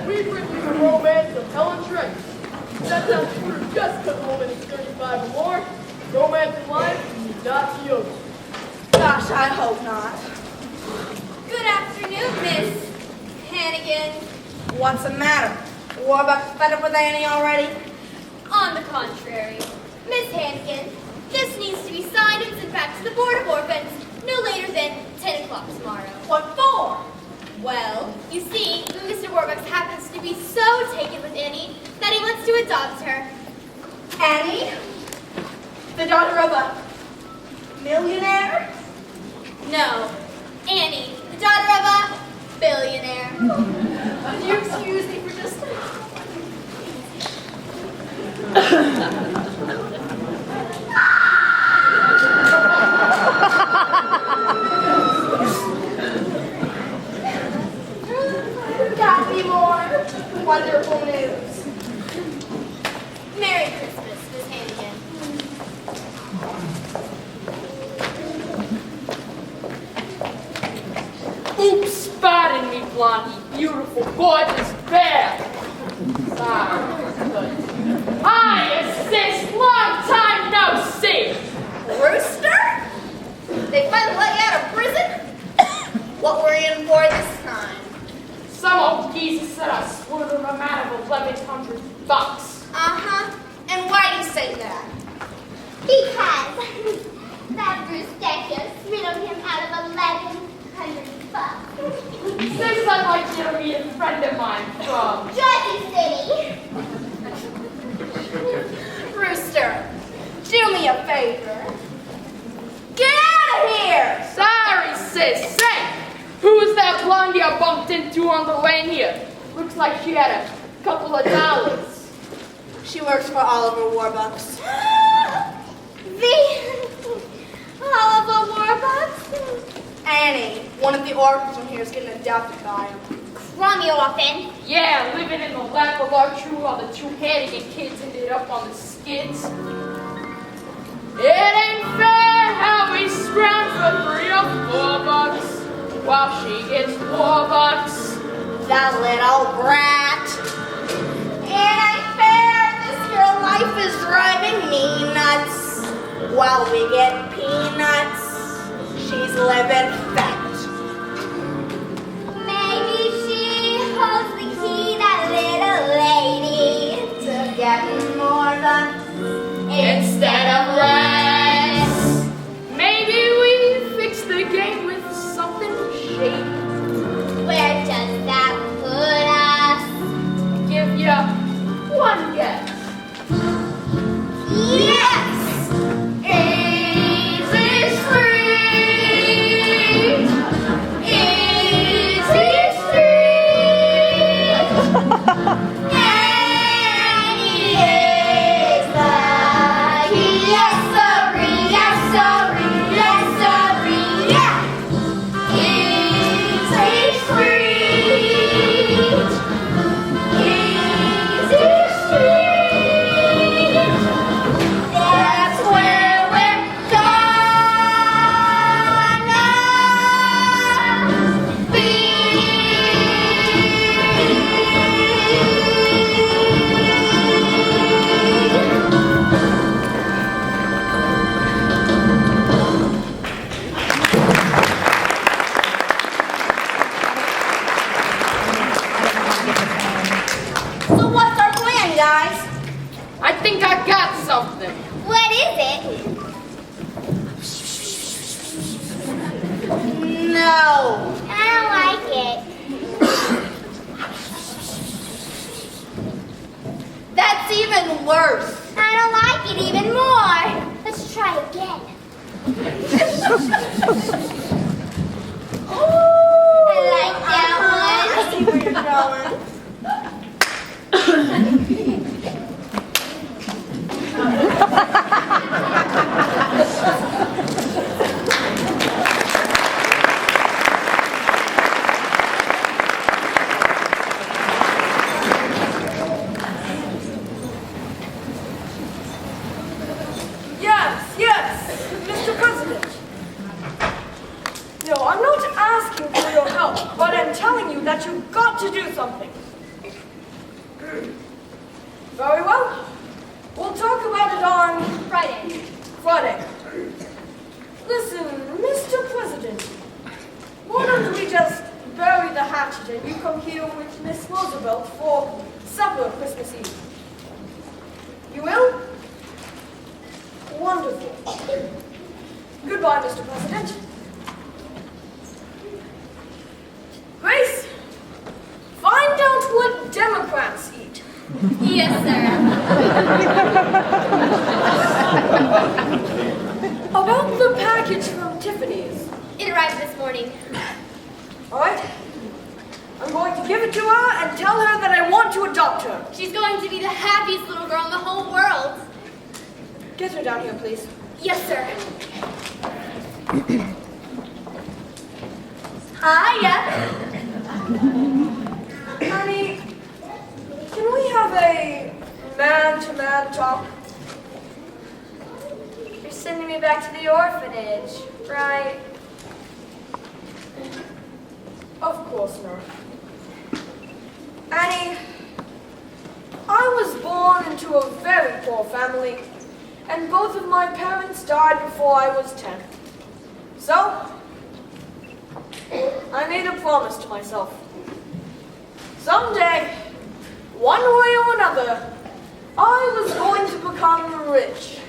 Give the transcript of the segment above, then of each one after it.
we bring you the romance of Helen Trent. That's how Scrooge just took home in his 35 or more. Romance in life is not the ocean. Gosh, I hope not. Good afternoon, Miss Hannigan. What's the matter? Warbucks fed up with Annie already? On the contrary, Miss Hannigan, this needs to be signed and sent back to the Board of Orphans no later than 10 o'clock tomorrow. What for? Well, you see, Mr. Warbucks happens to be so taken with Annie that he wants to adopt her. Annie? The daughter of a millionaire? No, Annie, the daughter of a billionaire. Would you excuse me for just Got me more wonderful news. Merry Christmas, Miss Hannigan. Oops, pardon me, Blondie. Beautiful, gorgeous, fair. Sorry. Hi, assist. Long time no see. Rooster? They finally let you out of prison? What were you in for this time? Some old geezer said I swindled him out of $1,100. Uh-huh. And why do you say that? Because that Brewster swindled him out of $1,100. Since I'd like you to meet a friend of mine from Jersey City. Rooster, do me a favor. Get out of here! Sorry, sis. Say, who was that blondie I bumped into on the lane here? Looks like she had a couple of dollars. She works for Oliver Warbucks. Oliver Warbucks? Annie, one of the orphans from here is getting adopted by him. Crummy orphan. Yeah, living in the lap of our true while the two Hannigan kids ended up on the skids. It ain't fair how we scrounge for $3 or $4 while she gets $4. That little brat. It ain't fair, this here life is driving me nuts. While we get peanuts, she's living fat. Maybe she holds the key, that little lady, To getting more nuts. Instead of less. Maybe we fix the game with something shady. where does that put us? Give ya one guess. Yes! Easy Street! Easy Street! Annie is the key. Yes, sorry, yes, sorry, yes, sorry, yeah! Easy Street! Easy Street! That's where we're gonna be. So what's our plan, guys? I think I got something. What is it? No. I don't like it. That's even worse. I don't like it even more. Let's try again. I like that I see where you're going. Yes, Mr. President. No, I'm not asking for your help, but I'm telling you that you've got to do something. matched and you come here with Miss Roosevelt for supper Christmas Eve. You will? Wonderful. Goodbye, Mr. President. Grace, find out what Democrats eat. Yes, sir. About the package from Tiffany's. It arrived this morning. All right. I'm going to give it to her and tell her that I want to adopt her. She's going to be the happiest little girl in the whole world. Get her down here, please. Yes, sir. Hiya. Honey, can we have a man-to-man talk? You're sending me back to the orphanage, right? Of course not. Annie, I was born into a very poor family, and both of my parents died before I was 10. So, I made a promise to myself. Someday, one way or another, I was going to become rich.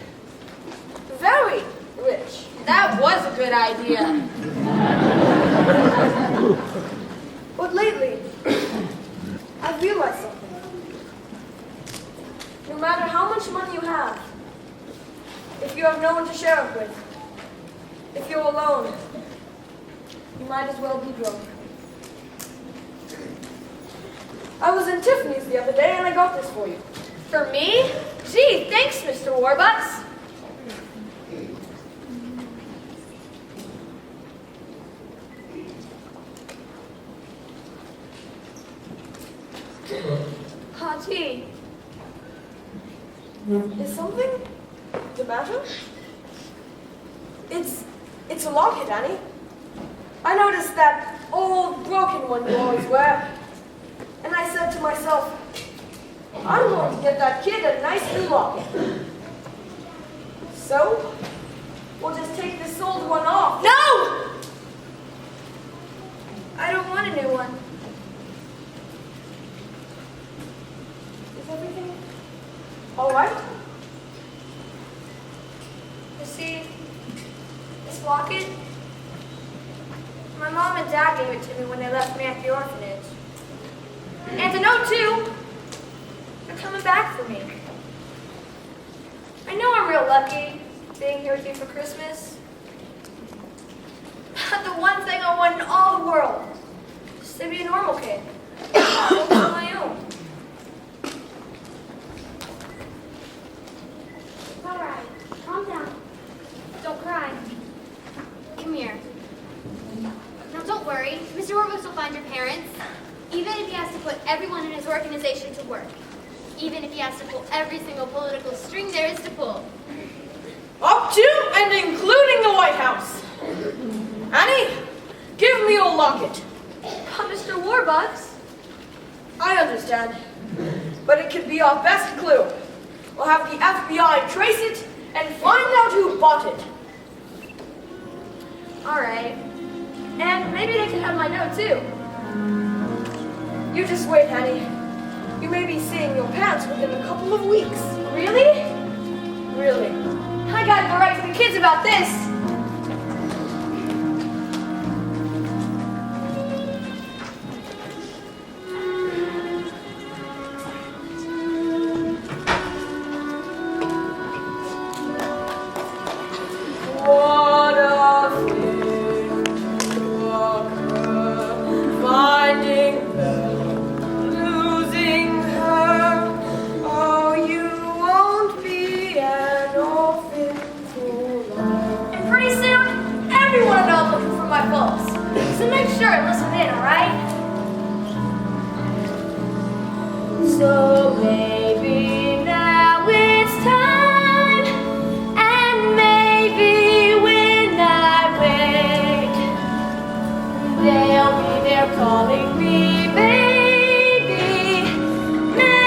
Very rich. That was a good idea. But lately, I've realized something. No matter how much money you have, if you have no one to share it with, if you're alone, you might as well be broke. I was in Tiffany's the other day and I got this for you. For me? Gee, thanks, Mr. Warbucks. Gee. Is something the matter? It's a locket, Annie. I noticed that old broken one you always wear. And I said to myself, I'm going to get that kid a nice new locket. So, we'll just take this old one off. No! I don't want a new one. Is everything all right? You see, this locket, my mom and dad gave it to me when they left me at the orphanage. And to know, too, they're coming back for me. I know I'm real lucky being here with you for Christmas. But the one thing I want in all the world is to be a normal kid. On my own. All right, calm down. Don't cry. Come here. Now, don't worry. Mr. Warbucks will find your parents, even if he has to put everyone in his organization to work. Even if he has to pull every single political string there is to pull. Up to and including the White House. Annie, give me your locket. Mr. Warbucks? I understand, but it could be our best clue. We'll have the FBI trace it and find out who bought it. All right. And maybe they can have my note, too. You just wait, Annie. You may be seeing your parents within a couple of weeks. Really? Really. I gotta go right to the kids about this. What a thing to occur, finding her, losing her. Oh, you won't be an orphan for long. And pretty soon, everyone will know I'm looking for my folks. So make sure and listen in, all right? So maybe now it's time, and maybe when I wake, they'll be there calling me baby, maybe.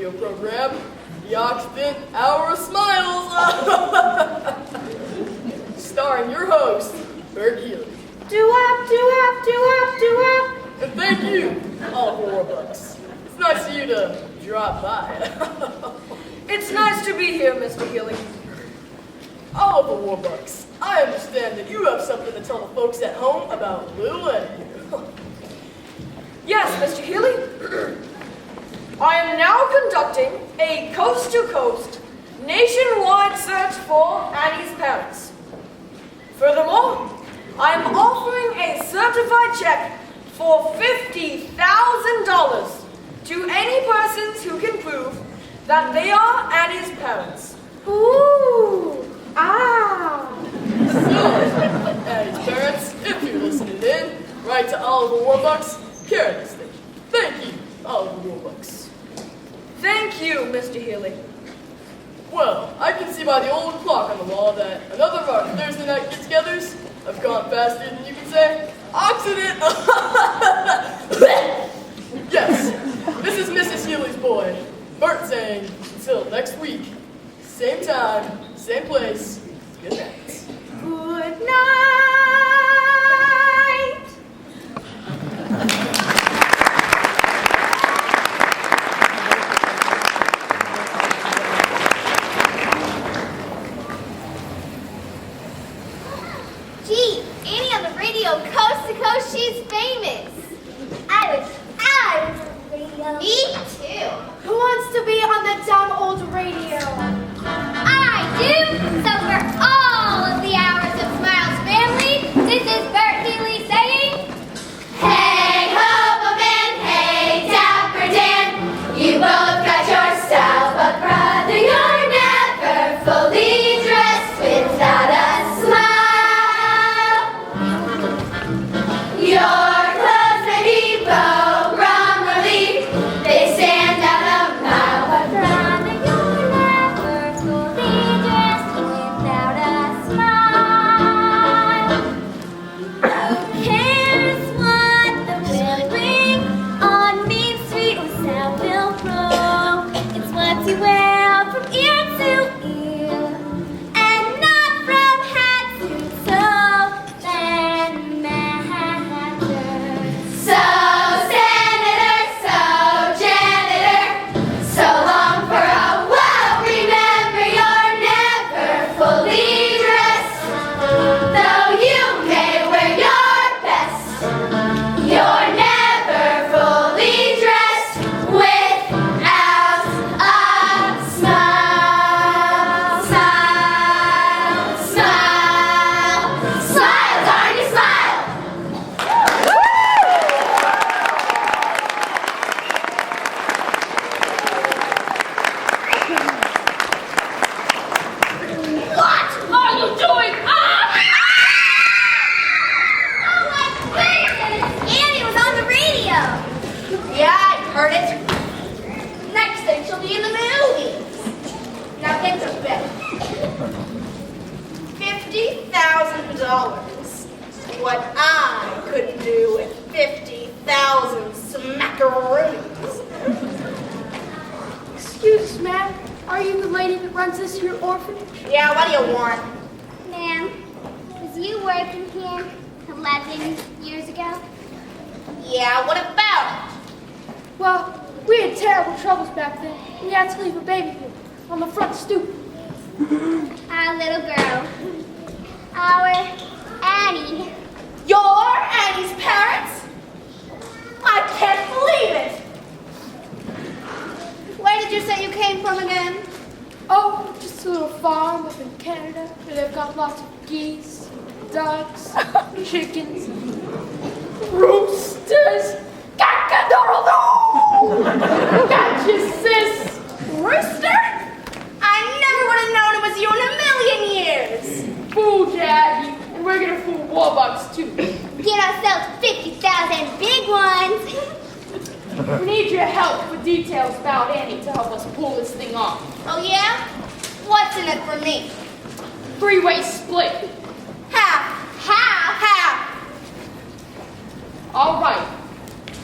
radio program, The Oxford Hour of Smiles, starring your host, Bert Healy. Do-wop, do-wop, do-wop, do-wop. And thank you, Oliver Warbucks. It's nice of you to drop by. It's nice to be here, Mr. Healy. Oliver Warbucks, I understand that you have something to tell the folks at home about Little Eddie. Yes, Mr. Healy. I am now conducting a coast-to-coast nationwide search for Annie's parents. Furthermore, I am offering a certified check for $50,000 to any persons who can prove that they are Annie's parents. Ooh, ah. So, Annie's parents, if you're listening in, write to Oliver Warbucks, care of the station. Thank you, Oliver Warbucks. Thank you, Mr. Healy. Well, I can see by the old clock on the wall that another of our Thursday night get-togethers have gone faster than you can say. Accident! Yes, this is Mrs. Healy's boy, Bert, saying, until next week, same time, same place, good night. Good night. Gee, Annie on the radio, coast to coast, she's famous. I was on the radio. Me too. Who wants to be on the dumb old radio? I do. So for all of the Hours of Smiles family, this is Bert Healy saying, hey ho, man, hey Dapper Dan, you both got your style, but brother, you're never fully dressed without a smile. Your clothes may be bow-rummerly, they stand out a mile, but brother, you're never fully dressed without a smile. Who cares what the wind bring on Main Street or Southville Road? It's what you wear from ear to ear, and not from head to toe that matters. So senator, so janitor, so long for a while. Remember, you're never fully dressed, though you may wear your best. You're never fully dressed without a smile. Smile, smile, smile, darn smile. What are you doing? Oh my goodness! Annie was on the radio. Yeah, I heard it. Next thing, she'll be in the movies. Now think of it. $50,000. What I couldn't do with 50,000 smackaroonies. Excuse me, ma'am. Are you the lady that runs this here orphanage? Yeah, what do you want? Ma'am, was you working here 11 years ago? Yeah, what about it? Well, we had terrible troubles back then. We had to leave a baby here on the front stoop. Our little girl. Our Annie. You're Annie's parents? I can't believe it. Where did you say you came from again? Oh, just a little farm up in Canada where they've got lots of geese, ducks, chickens, roosters. Cock-a-doodle-doo! Gotcha, sis! Rooster? I never would have known it was you in a million years. Fool Jackie, and we're gonna fool Warbucks too. Get ourselves 50,000 big ones. We need your help with details about Annie to help us pull this thing off. Oh yeah? What's in it for me? Three-way split. Half. Half. Half. All right.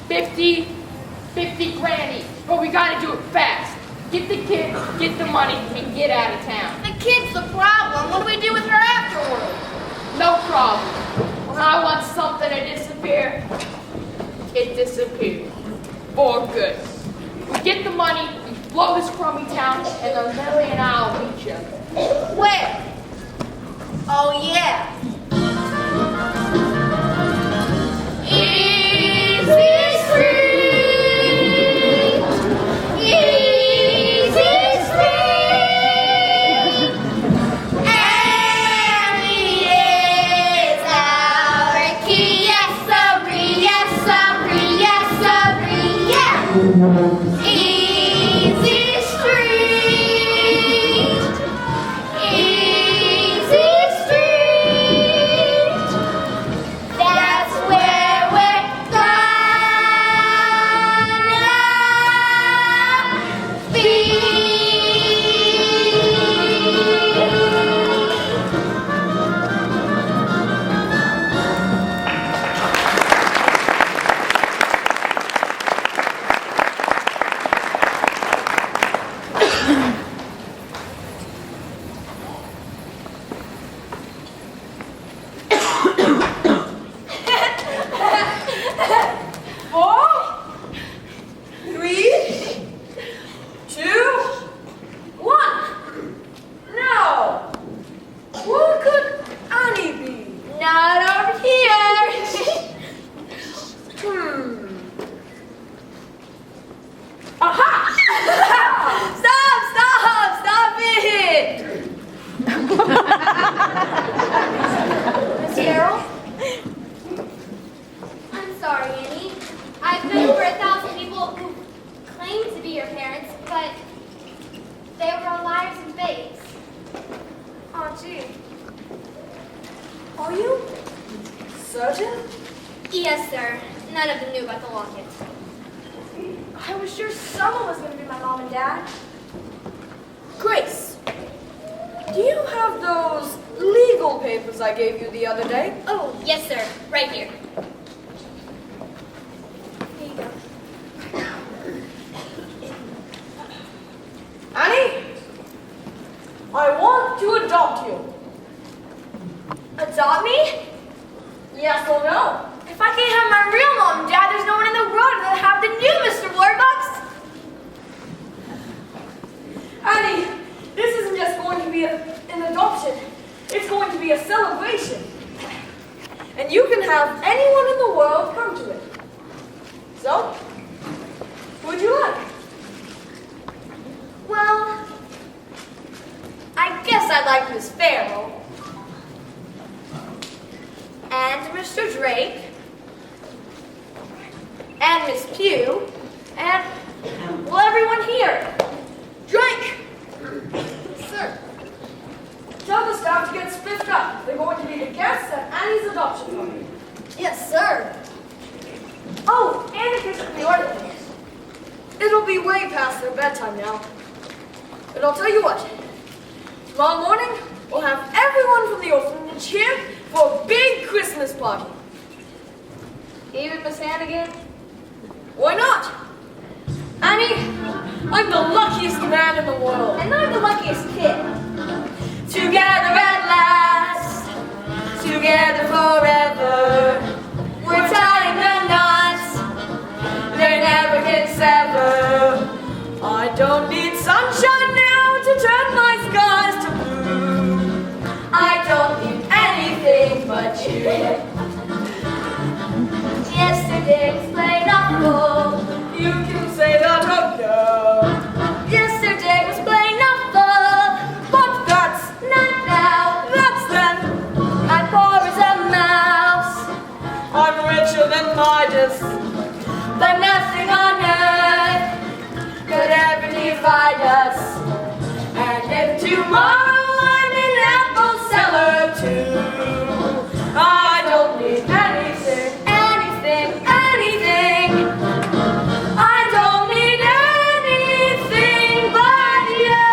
50 grand each, but we gotta do it fast. Get the kid, get the money, and get out of town. The kid's the problem. What do we do with her afterward? No problem. When I want something to disappear, it disappears. For good. We get the money, we blow this crummy town, and then Lily and I'll meet you. Where? Oh, yeah. Easy Street, Easy Street, Annie is our key. Yes, sorry, yes, sorry, yes, sorry, yeah. Easy Street, Easy Street. That's where we're gonna be. Four, three, two, one. Now, where could Annie be? Not over here. Aha! Stop it! Miss Carroll? I'm sorry, Annie. I've met over 1,000 people who claim to be your parents, but they were all liars and fakes. Oh, gee. Are you certain? Yes, sir. None of them knew about the locket. I was sure someone was going to be my mom and dad. Grace, do you have those legal papers I gave you the other day? Oh, yes, sir. Right here. Here you go. Annie, I want to adopt you. Adopt me? Yes or no? If I can't have my real mom and dad, there's no one in the world that'll have the new Mr. Warbucks. Annie, this isn't just going to be an adoption. It's going to be a celebration. And you can have anyone in the world come to it. So, who would you like? Well, I guess I'd like Miss Farrell. And Mr. Drake. And Miss Pugh. And, well, everyone here. Drake! Sir. Tell the staff to get spiffed up. They're going to be the guests at Annie's adoption party. Yes, sir. Oh, and a kiss from the orphans. It'll be way past their bedtime now. But I'll tell you what. Tomorrow morning, we'll have everyone from the orphanage here for a big Christmas party. Even Miss Hannigan? Why not? Annie, I'm the luckiest man in the world. And I'm the luckiest kid. Together at last, together forever. We're tying the knots, they never can sever. I don't need sunshine now to turn my skies to blue. I don't need anything but you. Yesterday was plain awful. You can say that again. Yesterday was plain awful. But that's Not now. that's then. I'm poor as a mouse. I'm richer than Midas. But nothing on earth could ever divide us. And if tomorrow I'm in apple cellar too, I don't need anything, Anything, anything. I don't need anything but you.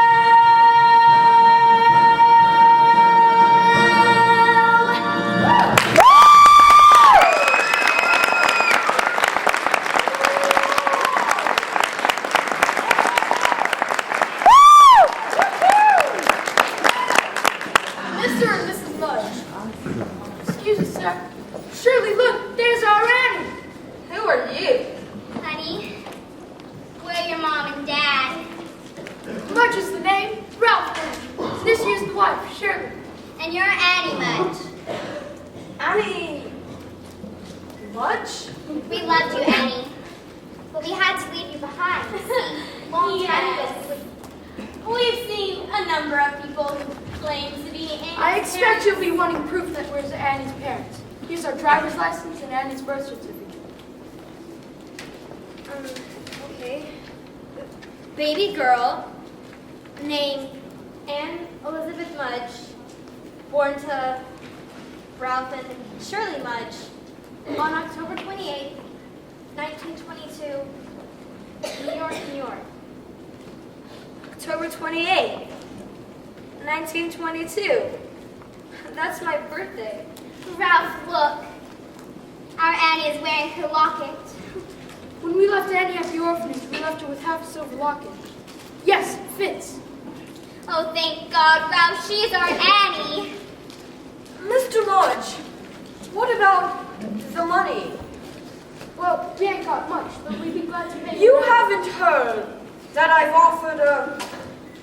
And you're Annie Mudge. Annie Mudge? We loved you, Annie. But we had to leave you behind. See, long time ago. We've seen a number of people who claim to be Annie's I expect you'll be wanting proof that we're Annie's parents. Here's our driver's license and Annie's birth certificate. Okay. Baby girl named Anne Elizabeth Mudge, born to Ralph and Shirley Mudge on October 28, 1922, New York, New York. October 28, 1922. That's my birthday. Ralph, look. Our Annie is wearing her locket. When we left Annie at the orphanage, we left her with half a silver locket. Yes, it fits. Oh, thank God, Ralph, she's our Annie. Mr. Mudge, what about the money? Well, we ain't got much, but we'd be glad to pay You haven't heard that I've offered a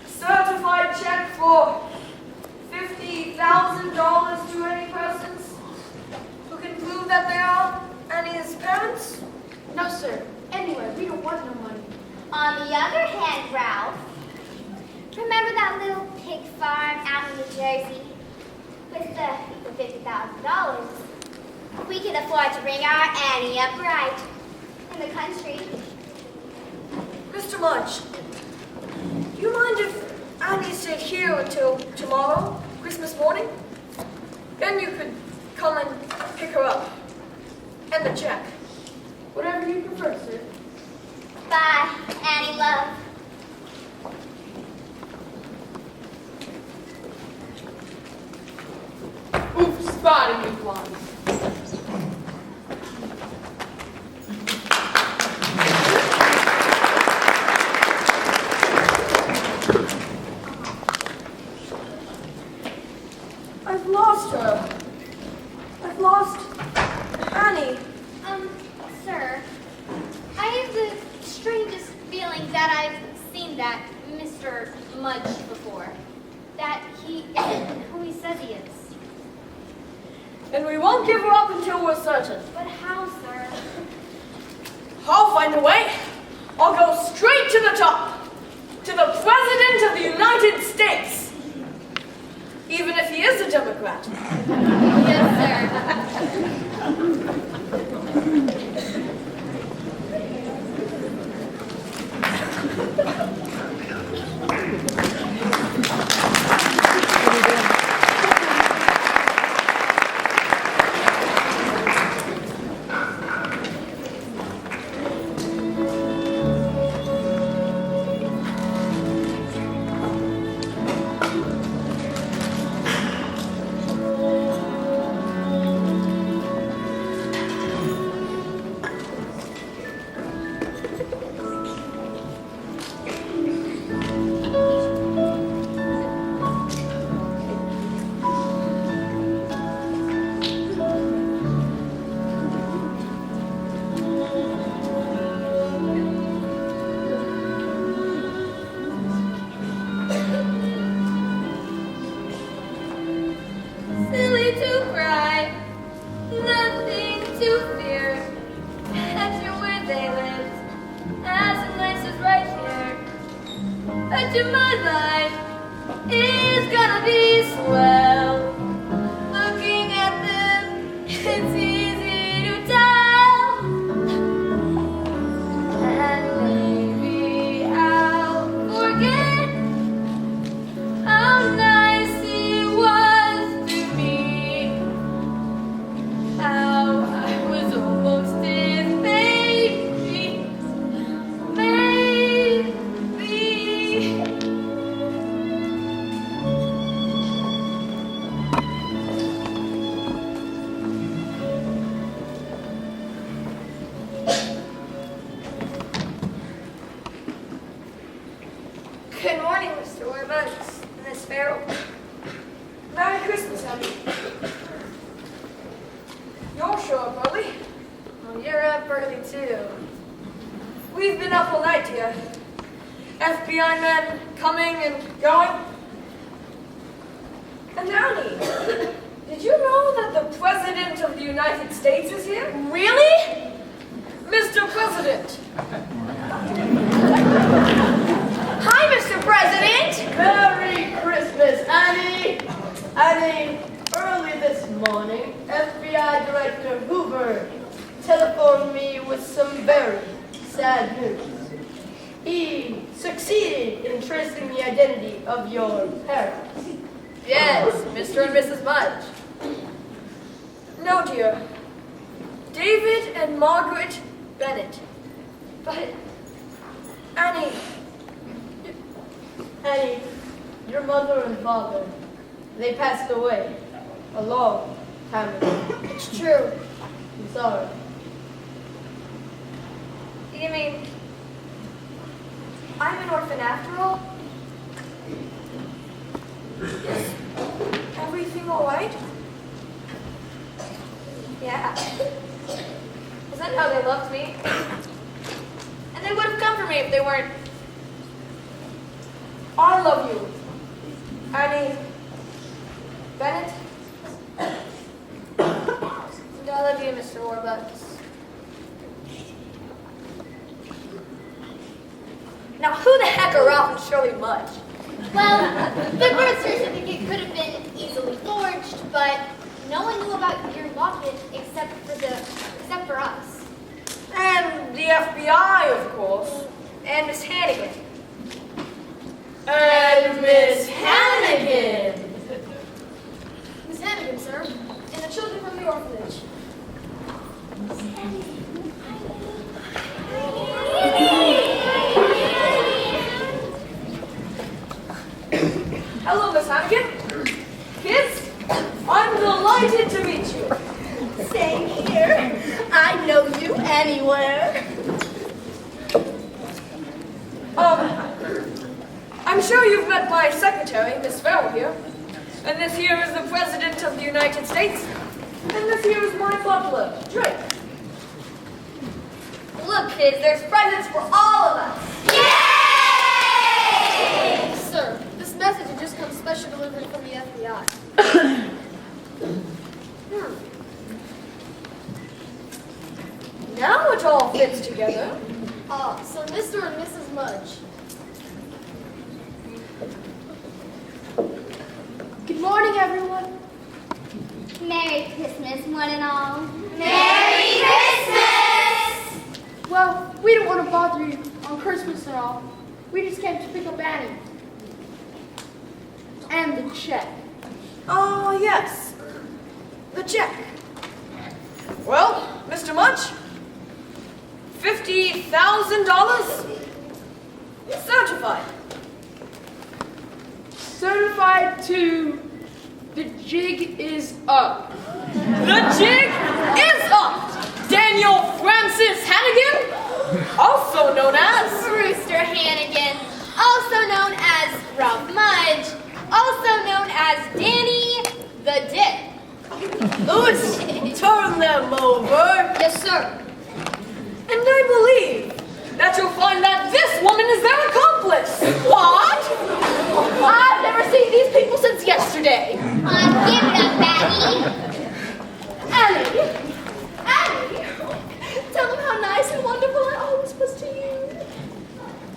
certified check for $50,000 to any persons who can prove that they are Annie's parents? No, sir. Anyway, we don't want no money. On the other hand, Ralph, remember that little pig farm out in New Jersey with the $50,000? We can afford to bring our Annie up right in the country. Mr. Mudge, do you mind if Annie stayed here until tomorrow, Christmas morning? Then you could come and pick her up. And the check. Whatever you prefer, sir. Bye, Annie love. Oops, spotted you, blonde. I've lost her. I've lost Annie. Sir, I have the strangest feeling that I've seen that Mr. Mudge before. That he isn't who he says he is. And we won't give her up until we're certain. But how, sir? I'll find a way. I'll go straight to the top. To the President of the United States. Even if he is a Democrat. Yes, sir. Silly to cry, nothing to fear. That's your where they live, as nice as right here. Bet you my life is gonna be swell. Looking at them, it's easy to tell. And maybe I'll forget how nice he was to me. How I was almost his baby. Baby. Good morning, Mr. Warbucks and Miss Farrell. Merry Christmas, Abby. You're sure up early. Oh, you're up early too. We've been up all night here. FBI men coming and going. And Annie, did you know that the President of the United States is here? Really? Mr. President. Hi, Mr. President. Merry Christmas, Annie! Annie, early this morning, FBI Director Hoover telephoned me with some very sad news. He succeeded in tracing the identity of your parents. Yes, Mr. and Mrs. Mudge. No, dear. David and Margaret Bennett. But, Annie, Annie, your mother and father, they passed away a long time ago. it's true. I'm sorry. You mean, I'm an orphan after all? Is everything all right? Yeah. Is that how they loved me? And they would have come for me if they weren't. I love you, Annie Bennett. And I love you, Mr. Warbucks. Now, who the heck are Ralph and Shirley Mudge? Well, the birth certificate could have been easily forged, but no one knew about your locket except for us. And the FBI, of course. And Miss Hannigan. And Miss Hannigan! Miss Hannigan, sir. And the children from the orphanage. Hello, Miss Hannigan. Kids, I'm delighted to meet you. Same here. I know you anywhere. I'm sure you've met my secretary, Miss Farrell here. And this here is the President of the United States. And this here is my butler, Drake. Look, kids, there's presents for all of us. Yay! Sir, this message has just come special delivery from the FBI. Now it all fits together. So Mr. and Mrs. Mudge. Good morning, everyone. Merry Christmas, one and all. Merry Christmas! Well, we don't want to bother you on Christmas and all. We just came to pick up Annie. And the check. Oh, yes. The check. Well, Mr. Mudge, $50,000 certified. Certified to the jig is up. The jig is up. Daniel Francis Hannigan, also known as Brewster Hannigan, also known as Ralph Mudge, also known as Danny the Dick. Louis, turn them over. Yes, sir. And I believe that you'll find that this woman is their accomplice. What? I've never seen these people since yesterday. Give it up, Batty. Annie! Tell them how nice and wonderful I always was to you.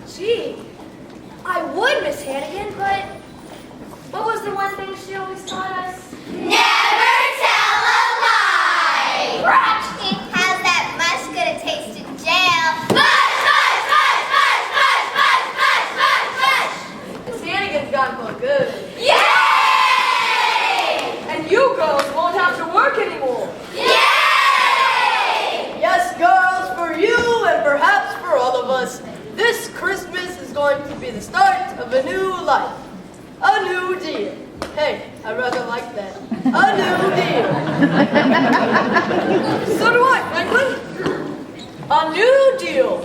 Gee, I would, Miss Hannigan, but what was the one thing she always taught us? Never tell a lie! It has that much good a taste in jail. Miss Hannigan's gotten more good. Yay! And you girls won't have to work anymore. Yay! Yes, girls, for you and perhaps for all of us, this Christmas is going to be the start of a new life. A new deal. Hey, I rather like that. A new deal. So do I, Franklin. A new deal.